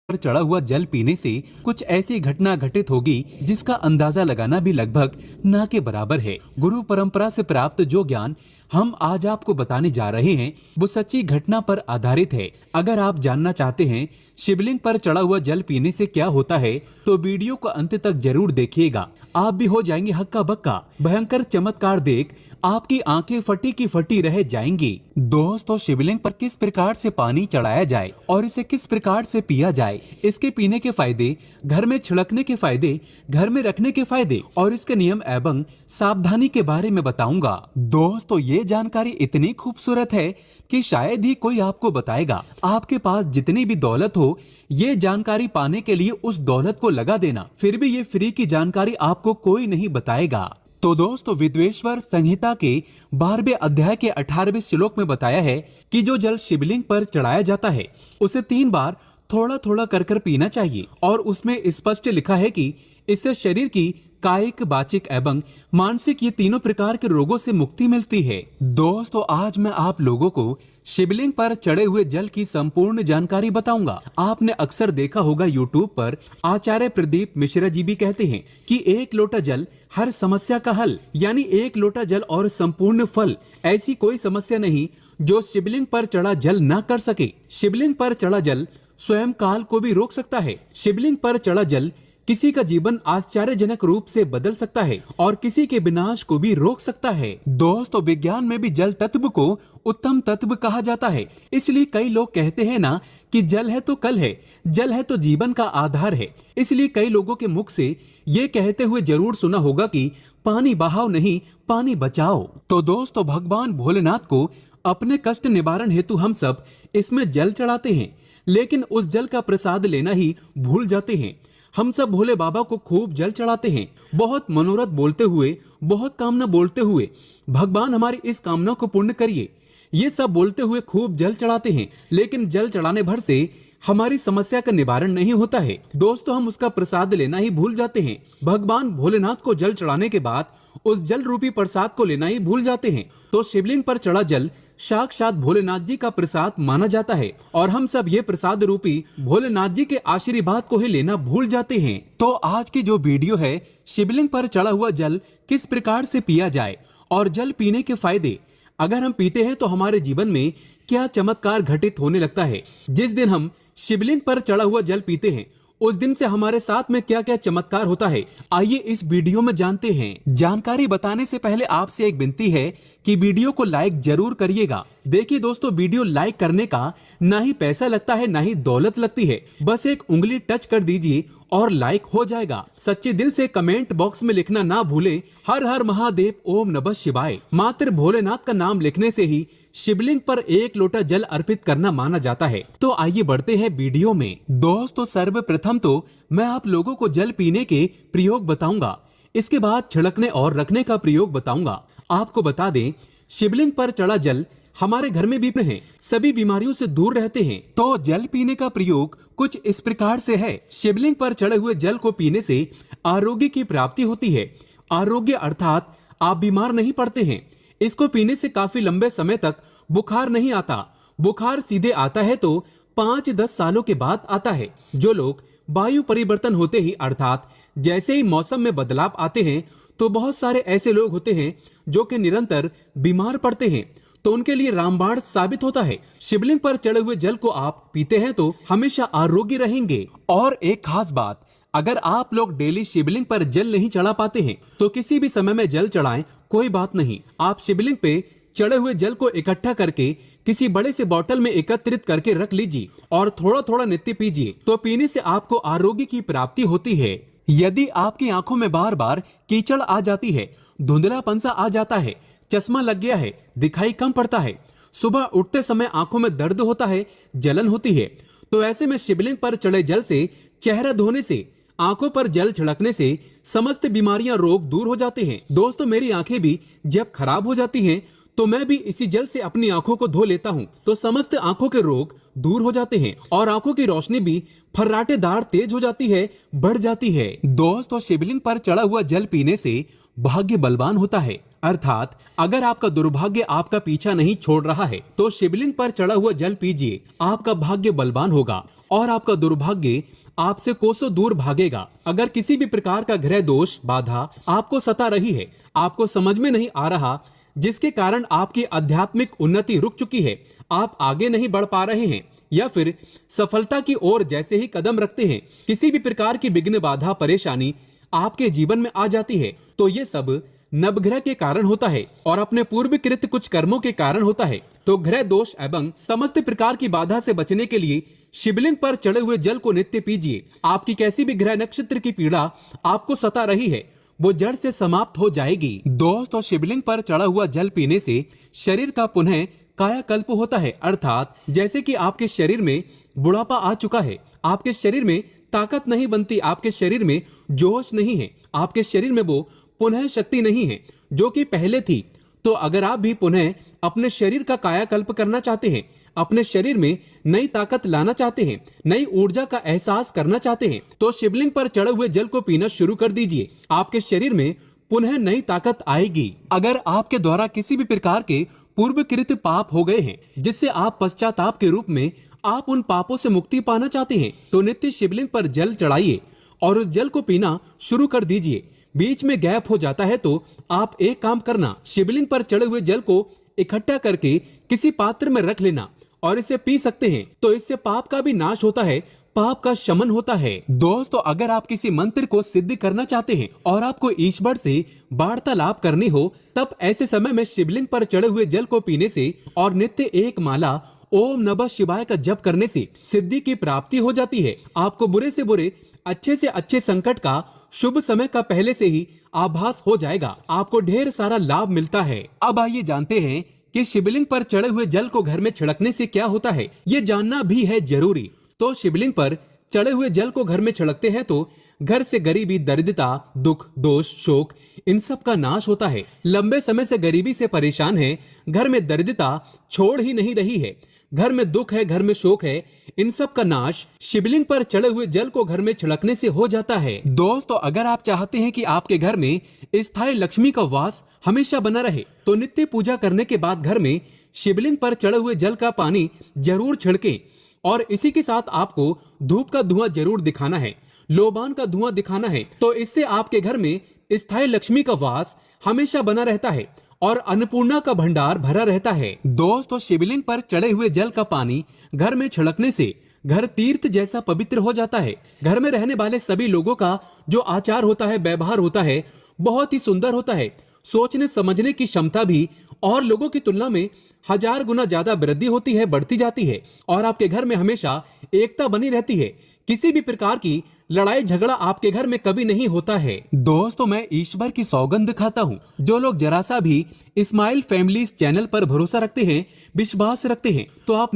पर चढ़ा हुआ जल पीने से कुछ ऐसी घटना घटित होगी जिसका अंदाजा लगाना भी लगभग ना के बराबर है। गुरु परंपरा से प्राप्त जो ज्ञान हम आज आपको बताने जा रहे हैं वो सच्ची घटना पर आधारित है। अगर आप जानना चाहते हैं शिवलिंग पर चढ़ा हुआ जल पीने से क्या होता है तो वीडियो को अंत तक जरूर देखिएगा। आप भी हो जाएंगे हक्का बक्का। भयंकर चमत्कार देख आपकी आंखें फटी की फटी रह जाएंगी। दोस्तों, शिवलिंग पर किस प्रकार से पानी चढ़ाया जाए और इसे किस प्रकार से पिया जाए, इसके पीने के फायदे, घर में छिड़कने के फायदे, घर में रखने के फायदे और इसके नियम एवं सावधानी के बारे में बताऊंगा। दोस्तों, ये जानकारी इतनी खूबसूरत है कि शायद ही कोई आपको बताएगा। आपके पास जितनी भी दौलत हो, ये जानकारी पाने के लिए उस दौलत को लगा देना, फिर भी ये फ्री की जानकारी आपको कोई नहीं बताएगा। तो दोस्तों, विद्वेश्वर संहिता के 12वें अध्याय के 18वें श्लोक में बताया है कि जो जल शिवलिंग पर चढ़ाया जाता है उसे 3 बार थोड़ा थोड़ा कर पीना चाहिए और उसमें स्पष्ट लिखा है कि इससे शरीर की कायिक, वाचिक एवं मानसिक ये तीनों प्रकार के रोगों से मुक्ति मिलती है। दोस्तों, आज मैं आप लोगों को शिवलिंग पर चढ़े हुए जल की संपूर्ण जानकारी बताऊंगा। आपने अक्सर देखा होगा YouTube पर आचार्य प्रदीप मिश्रा जी भी कहते हैं कि 1 लोटा जल हर समस्या का हल, यानी 1 लोटा जल और संपूर्ण फल। ऐसी कोई समस्या नहीं जो शिवलिंग पर चढ़ा जल न कर सके। शिवलिंग पर चढ़ा जल स्वयं काल को भी रोक सकता है। शिवलिंग पर चढ़ा जल किसी का जीवन आश्चर्यजनक रूप से बदल सकता है और किसी के विनाश को भी रोक सकता है। दोस्तों, विज्ञान में भी जल तत्व को उत्तम तत्व कहा जाता है। इसलिए कई लोग कहते हैं ना कि जल है तो कल है, जल है तो जीवन का आधार है। इसलिए कई लोगों के मुख से ये कहते हुए जरूर सुना होगा कि पानी बहाओ नहीं, पानी बचाओ। तो दोस्तों, भगवान भोलेनाथ को अपने कष्ट निवारण हेतु हम सब इसमें जल चढ़ाते हैं, लेकिन उस जल का प्रसाद लेना ही भूल जाते हैं। हम सब भोले बाबा को खूब जल चढ़ाते हैं, बहुत मनोरथ बोलते हुए, बहुत कामना बोलते हुए, भगवान हमारी इस कामना को पूर्ण करिए, ये सब बोलते हुए खूब जल चढ़ाते हैं। लेकिन जल चढ़ाने भर से हमारी समस्या का निवारण नहीं होता है। दोस्तों, हम उसका प्रसाद लेना ही भूल जाते हैं। भगवान भोलेनाथ को जल चढ़ाने के बाद उस जल रूपी प्रसाद को लेना ही भूल जाते हैं। तो शिवलिंग पर चढ़ा जल साक्षात भोलेनाथ जी का प्रसाद माना जाता है और हम सब ये प्रसाद रूपी भोलेनाथ जी के आशीर्वाद को ही लेना भूल जाते हैं। तो आज की जो वीडियो है, शिवलिंग पर चढ़ा हुआ जल किस प्रकार से पिया जाए और जल पीने के फायदे, अगर हम पीते हैं तो हमारे जीवन में क्या चमत्कार घटित होने लगता है। जिस दिन हम शिवलिंग पर चढ़ा हुआ जल पीते हैं उस दिन से हमारे साथ में क्या क्या चमत्कार होता है, आइए इस वीडियो में जानते हैं। जानकारी बताने से पहले आपसे एक विनती है कि वीडियो को लाइक जरूर करिएगा। देखिए दोस्तों, वीडियो लाइक करने का ना ही पैसा लगता है ना ही दौलत लगती है, बस एक उंगली टच कर दीजिए और लाइक हो जाएगा। सच्चे दिल से कमेंट बॉक्स में लिखना ना भूले, हर हर महादेव, ओम नमः शिवाय। मात्र भोलेनाथ का नाम लिखने से ही शिवलिंग पर 1 लोटा जल अर्पित करना माना जाता है। तो आइए बढ़ते हैं वीडियो में। दोस्तों, सर्वप्रथम तो मैं आप लोगों को जल पीने के प्रयोग बताऊंगा, इसके बाद छिड़कने और रखने का प्रयोग बताऊंगा। आपको बता दें, शिवलिंग पर चढ़ा जल हमारे घर में भी है, सभी बीमारियों से दूर रहते हैं। तो जल पीने का प्रयोग कुछ इस प्रकार से है। शिवलिंग पर चढ़े हुए जल को पीने से आरोग्य की प्राप्ति होती है। आरोग्य अर्थात आप बीमार नहीं पड़ते हैं। इसको पीने से काफी लंबे समय तक बुखार नहीं आता। बुखार सीधे आता है तो 5-10 सालों के बाद आता है। जो लोग वायु परिवर्तन होते ही अर्थात जैसे ही मौसम में बदलाव आते हैं तो बहुत सारे ऐसे लोग होते हैं जो कि निरंतर बीमार पड़ते हैं, तो उनके लिए रामबाण साबित होता है। शिवलिंग पर चढ़े हुए जल को आप पीते हैं तो हमेशा आरोग्य रहेंगे। और एक खास बात, अगर आप लोग डेली शिवलिंग पर जल नहीं चढ़ा पाते हैं तो किसी भी समय में जल चढ़ाएं, कोई बात नहीं। आप शिवलिंग पे चढ़े हुए जल को इकट्ठा करके किसी बड़े से बोतल में एकत्रित करके रख लीजिए और थोड़ा थोड़ा नित्य पीजिए। तो पीने से आपको आरोग्य की प्राप्ति होती है। यदि आपकी आंखों में बार बार कीचड़ आ जाती है, धुंधलापन सा आ जाता है, चश्मा लग गया है, दिखाई कम पड़ता है, सुबह उठते समय आंखों में दर्द होता है, जलन होती है, तो ऐसे में शिवलिंग पर चढ़े जल से चेहरा धोने से, आंखों पर जल छिड़कने से समस्त बीमारियां, रोग दूर हो जाते हैं। दोस्तों, मेरी आंखें भी जब खराब हो जाती हैं तो मैं भी इसी जल से अपनी आंखों को धो लेता हूं, तो समस्त आंखों के रोग दूर हो जाते हैं और आंखों की रोशनी भी फर्राटेदार तेज हो जाती है, बढ़ जाती है। दोस्तों, शिवलिंग पर चढ़ा हुआ जल पीने से भाग्य बलवान होता है। अर्थात अगर आपका दुर्भाग्य आपका पीछा नहीं छोड़ रहा है तो शिवलिंग पर चढ़ा हुआ जल पीजिए। आपका भाग्य बलवान होगा और आपका दुर्भाग्य आपसे कोसों दूर भागेगा। अगर किसी भी प्रकार का ग्रह दोष बाधा आपको सता रही है, आपको समझ में नहीं आ रहा, जिसके कारण आपकी आध्यात्मिक उन्नति रुक चुकी है, आप आगे नहीं बढ़ पा रहे हैं या फिर सफलता की ओर जैसे ही कदम रखते हैं किसी भी प्रकार की विघ्न बाधा परेशानी आपके जीवन में आ जाती है, तो ये सब नवग्रह के कारण होता है और अपने पूर्वकृत कुछ कर्मों के कारण होता है। तो ग्रह दोष एवं समस्त प्रकार की बाधा से बचने के लिए शिवलिंग पर चढ़े हुए जल को नित्य पीजिए। आपकी कैसी भी ग्रह नक्षत्र की पीड़ा आपको सता रही है वो जड़ से समाप्त हो जाएगी। दोस्तों, शिवलिंग पर चढ़ा हुआ जल पीने से शरीर का पुनः कायाकल्प होता है, अर्थात जैसे कि आपके शरीर में बुढ़ापा आ चुका है, आपके शरीर में ताकत नहीं बनती, आपके शरीर में जोश नहीं है, आपके शरीर में वो पुनः शक्ति नहीं है जो कि पहले थी। तो अगर आप भी पुनः अपने शरीर का कायाकल्प करना चाहते हैं, अपने शरीर में नई ताकत लाना चाहते हैं, नई ऊर्जा का एहसास करना चाहते हैं, तो शिवलिंग पर चढ़े हुए जल को पीना शुरू कर दीजिए। आपके शरीर में पुनः नई ताकत आएगी। अगर आपके द्वारा किसी भी प्रकार के पूर्वकृत पाप हो गए हैं जिससे आप पश्चाताप के रूप में आप उन पापों से मुक्ति पाना चाहते हैं, तो नित्य शिवलिंग पर जल चढ़ाइए और उस जल को पीना शुरू कर दीजिए। बीच में गैप हो जाता है तो आप एक काम करना, शिवलिंग पर चढ़े हुए जल को इकट्ठा करके किसी पात्र में रख लेना और इसे पी सकते हैं। तो इससे पाप का भी नाश होता है, पाप का शमन होता है। दोस्तों, अगर आप किसी मंत्र को सिद्ध करना चाहते हैं और आपको ईश्वर से वार्तालाप करनी हो, तब ऐसे समय में शिवलिंग पर चढ़े हुए जल को पीने से और नित्य एक माला ओम नमः शिवाय का जप करने से सिद्धि की प्राप्ति हो जाती है। आपको बुरे से बुरे, अच्छे से अच्छे संकट का शुभ समय का पहले से ही आभास हो जाएगा। आपको ढेर सारा लाभ मिलता है। अब आइए जानते हैं कि शिवलिंग पर चढ़े हुए जल को घर में छिड़कने से क्या होता है, ये जानना भी है जरूरी। तो शिवलिंग पर चढ़े हुए जल को घर में छिड़कते हैं तो घर से गरीबी, दरिद्रता, दुख, दोष, शोक, इन सब का नाश होता है। लंबे समय से गरीबी से परेशान है, घर में दरिद्रता छोड़ ही नहीं रही है, घर में दुख है, घर में शोक है, इन सब का नाश शिवलिंग पर चढ़े हुए जल को घर में छिड़कने से हो जाता है। दोस्तों, अगर आप चाहते हैं कि आपके घर में स्थायी लक्ष्मी का वास हमेशा बना रहे, तो नित्य पूजा करने के बाद घर में शिवलिंग पर चढ़े हुए जल का पानी जरूर छिड़कें और इसी के साथ आपको धूप का धुआं जरूर दिखाना है, लोबान का धुआं दिखाना है। तो इससे आपके घर में स्थायी लक्ष्मी का वास हमेशा बना रहता है और अन्नपूर्णा का भंडार भरा रहता है। दोस्तों, शिवलिंग पर चढ़े हुए जल का पानी घर में छिड़कने से घर तीर्थ जैसा पवित्र हो जाता है। घर में रहने वाले सभी लोगों का जो आचार होता है, व्यवहार होता है, बहुत ही सुंदर होता है। सोचने समझने की क्षमता भी और लोगों की तुलना में 1000 गुना ज्यादा वृद्धि होती है, बढ़ती जाती है और आपके घर में हमेशा एकता बनी रहती है। किसी भी प्रकार की लड़ाई झगड़ा आपके घर में कभी नहीं होता है। दोस्तों, मैं ईश्वर की सौगंध खाता हूँ, जो लोग जरा सा भी इस्माइल फैमिलीज चैनल पर भरोसा रखते हैं, विश्वास रखते हैं, तो आप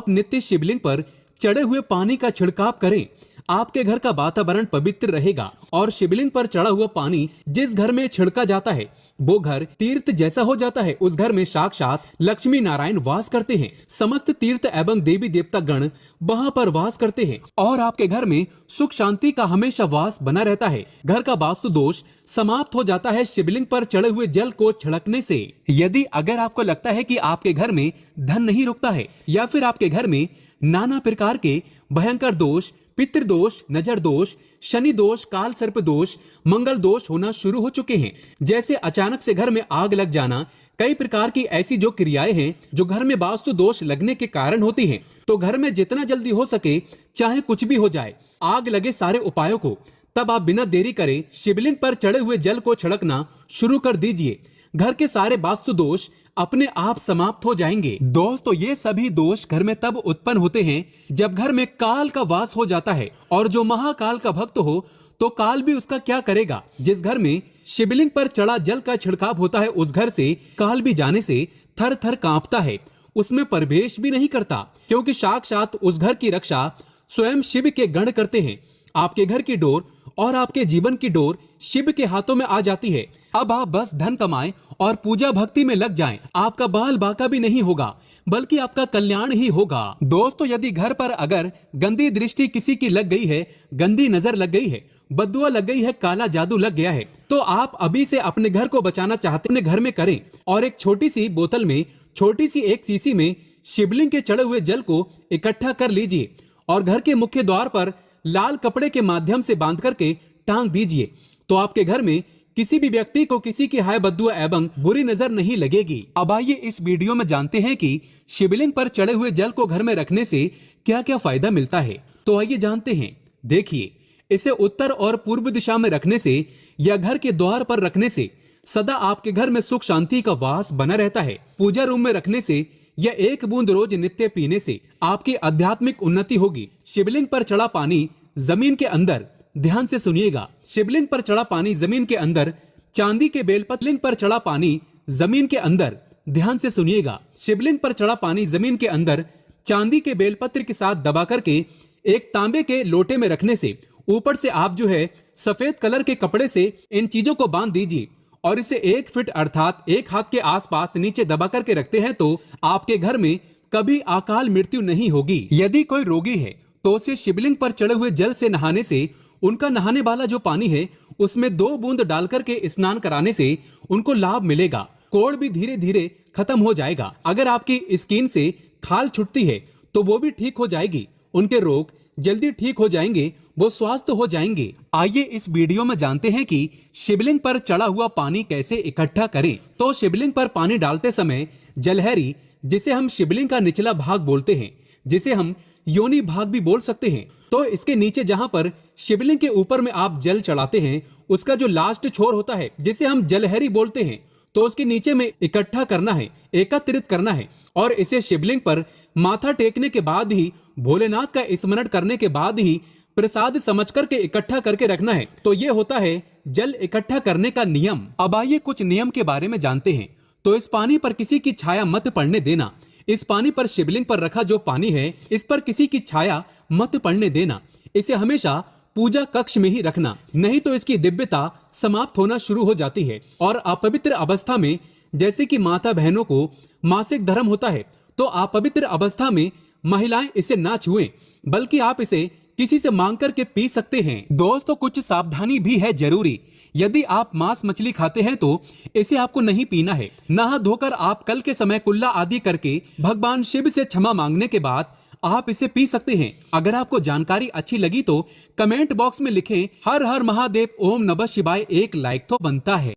नित्य शिवलिंग पर चढ़े हुए पानी का छिड़काव करें। आपके घर का वातावरण पवित्र रहेगा और शिवलिंग पर चढ़ा हुआ पानी जिस घर में छिड़का जाता है वो घर तीर्थ जैसा हो जाता है। उस घर में साक्षात लक्ष्मी नारायण वास करते हैं। समस्त तीर्थ एवं देवी देवता गण वहां पर वास करते हैं और आपके घर में सुख शांति का हमेशा वास बना रहता है। घर का वास्तु दोष समाप्त हो जाता है शिवलिंग पर चढ़े हुए जल को छिड़कने से। यदि अगर आपको लगता है कि आपके घर में धन नहीं रुकता है या फिर आपके घर में नाना प्रकार के भयंकर दोष, पितृदोष, नजर दोष, शनि दोष, काल सर्प दोष, मंगल दोष होना शुरू हो चुके हैं, जैसे अचानक से घर में आग लग जाना, कई प्रकार की ऐसी जो क्रियाएं हैं जो घर में वास्तु दोष लगने के कारण होती हैं, तो घर में जितना जल्दी हो सके, चाहे कुछ भी हो जाए, आग लगे सारे उपायों को, तब आप बिना देरी करे शिवलिंग पर चढ़े हुए जल को छिड़कना शुरू कर दीजिए। घर के सारे वास्तु दोष अपने आप समाप्त हो जाएंगे। दोस्तों, ये सभी दोष घर में तब उत्पन्न होते हैं जब घर में काल का वास हो जाता है और जो महाकाल का भक्त हो तो काल भी उसका क्या करेगा। जिस घर में शिवलिंग पर चढ़ा जल का छिड़काव होता है उस घर से काल भी जाने से थर थर कांपता है, उसमें प्रवेश भी नहीं करता, क्योंकि साक्षात उस घर की रक्षा स्वयं शिव के गण करते हैं आपके घर की डोर और आपके जीवन की डोर शिव के हाथों में आ जाती है। अब आप बस धन कमाएं और पूजा भक्ति में लग जाएं। आपका बाल बाका भी नहीं होगा, बल्कि आपका कल्याण ही होगा। दोस्तों, यदि घर पर अगर गंदी दृष्टि किसी की लग गई है, गंदी नजर लग गई है, बद्दुआ लग गई है, काला जादू लग गया है, तो आप अभी से अपने घर को बचाना चाहते अपने घर में करें और एक छोटी सी बोतल में, छोटी सी एक सीसी में शिवलिंग के चढ़े हुए जल को इकट्ठा कर लीजिए और घर के मुख्य द्वार पर लाल कपड़े के माध्यम से बांध करके टांग दीजिए। तो आपके घर में किसी भी व्यक्ति को किसी की हाय बद्दुआ एवं बुरी नजर नहीं लगेगी। अब आइए इस वीडियो में जानते हैं कि शिवलिंग पर चढ़े हुए जल को घर में रखने से क्या क्या फायदा मिलता है। तो आइए जानते हैं। देखिए, इसे उत्तर और पूर्व दिशा में रखने से या घर के द्वार पर रखने से सदा आपके घर में सुख शांति का वास बना रहता है। पूजा रूम में रखने से या एक बूंद रोज नित्य पीने से आपकी आध्यात्मिक उन्नति होगी। शिवलिंग पर चढ़ा पानी जमीन के अंदर, ध्यान से सुनिएगा, शिवलिंग पर चढ़ा पानी जमीन के अंदर चांदी के बेलपत्र लिंग पर चढ़ा पानी जमीन के अंदर, ध्यान से सुनिएगा, शिवलिंग पर चढ़ा पानी जमीन के अंदर चांदी के बेलपत्र के साथ दबा करके एक तांबे के लोटे में रखने से ऊपर से आप जो है सफेद कलर के कपड़े से इन चीजों को बांध दीजिए और इसे 1 फीट अर्थात 1 हाथ के आसपास नीचे दबा करके रखते हैं तो आपके घर में कभी अकाल मृत्यु नहीं होगी। यदि कोई रोगी है तो उसे शिवलिंग पर चढ़े हुए जल से नहाने से, उनका नहाने वाला जो पानी है उसमें 2 बूंद डाल करके स्नान कराने से उनको लाभ मिलेगा। कोढ़ भी धीरे धीरे खत्म हो जाएगा। अगर आपकी स्किन से खाल छुटती है तो वो भी ठीक हो जाएगी। उनके रोग जल्दी ठीक हो जाएंगे, वो स्वस्थ हो जाएंगे। आइए इस वीडियो में जानते हैं कि शिवलिंग पर चढ़ा हुआ पानी कैसे इकट्ठा करें। तो शिवलिंग पर पानी डालते समय जलहरी, जिसे हम शिवलिंग का निचला भाग बोलते हैं, जिसे हम योनि भाग भी बोल सकते हैं, तो इसके नीचे जहां पर शिवलिंग के ऊपर में आप जल चढ़ाते हैं उसका जो लास्ट छोर होता है जिसे हम जलहरी बोलते हैं, तो उसके नीचे में इकट्ठा करना है, एकत्रित करना है और इसे शिवलिंग पर माथा टेकने के बाद ही, भोलेनाथ का स्मरण करने के बाद ही प्रसाद समझ करके इकट्ठा करके रखना है। तो ये होता है जल इकट्ठा करने का नियम। अब आइए कुछ नियम के बारे में जानते हैं। तो इस पानी पर किसी की छाया मत पड़ने देना। इस पानी पर, शिवलिंग पर रखा जो पानी है, इस पर किसी की छाया मत पड़ने देना। इसे हमेशा पूजा कक्ष में ही रखना, नहीं तो इसकी दिव्यता समाप्त होना शुरू हो जाती है और अपवित्र अवस्था में, जैसे कि माता बहनों को मासिक धर्म होता है, तो अपवित्र अवस्था में महिलाएं इसे ना छुएं, बल्कि आप इसे किसी से मांग करके पी सकते हैं। दोस्तों, कुछ सावधानी भी है जरूरी। यदि आप मांस मछली खाते हैं तो इसे आपको नहीं पीना है। नहा धोकर आप कल के समय कुल्ला आदि करके भगवान शिव से क्षमा मांगने के बाद आप इसे पी सकते हैं। अगर आपको जानकारी अच्छी लगी तो कमेंट बॉक्स में लिखें हर हर महादेव, ओम नमः शिवाय, एक लाइक तो बनता है।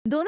दोनों